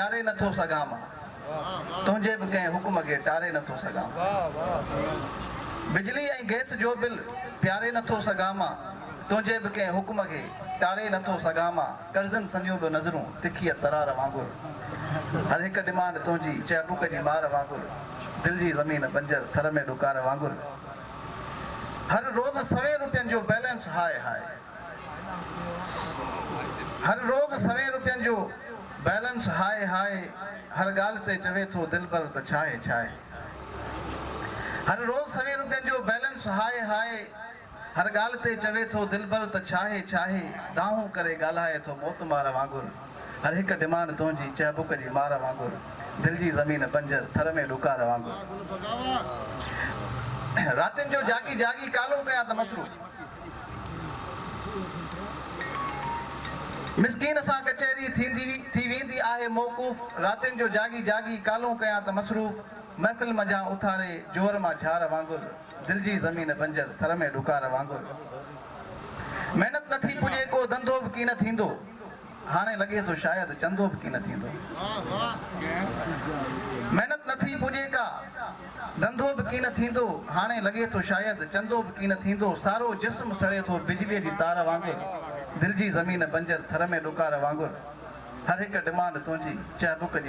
टारे नथो सघां मां तुंहिंजे बि कंहिं हुकुम खे टारे नथो सघां। बिजली ऐं गैस जो बिल प्यारे नथो सघां मां तुंहिंजे बि कंहिं हुकुम खे टारे नथो सघां मां। कर्ज़नि सनियूं बि नज़रूं तिखीअ तरार वांगुरु हर हिकु डिमांड तुंहिंजी चैबुक जी मार वांगुरु दिलि जी ज़मीन बंजर थर में डुकार वांगुरु। हर रोज़ सवें रुपयनि जो बैलेंस हाय हाय हर रोज़ सवें रुपयनि जो बैलेंस हाय हाय हर ॻाल्हि ते चवे थो दिलबर त छा आहे छा आहे। हर रोज़ सवें रुपयनि जो बैलेंस हाय हाय हर ॻाल्हि ते चवे थो दिलबर त छा आहे छा आहे। दाहूं करे ॻाल्हाए थो मौत मार वांगुरु हर हिकु डिमांड तुंहिंजी चैबुक जी मार वांगुरु दिलि जी ज़मीन बंजर थर में डुकार वांगुरु। रातियुनि जो जागी जागी कालो कयां त मसरूफ़ मिसकीन सां कचहरी थी वेंदी आहे मौक़ूफ़। रातियुनि जो जागी जागी कालो कयां त मसरूफ़ महफ़िल मंझां उथारे जोर मां झार वांगुरु दिलि जी ज़मीन बंजर थर में डुकार वांगुरु। महिनत नथी पुॼे को धंधो बि की न थींदो हाणे लॻे थो शायदि चंदो बि की न थींदो। महिनत नथी पुॼे का धंधो बि की न थींदो हाणे लॻे थो शायदि चंदो बि की न थींदो। सारो जिस्म सड़े थो बिजलीअ जी तार वांगुरु दिलि जी ज़मीन बंजर थर में डुकार वांगुरु हर हिकु डिमांड तुंहिंजी चैबुक जी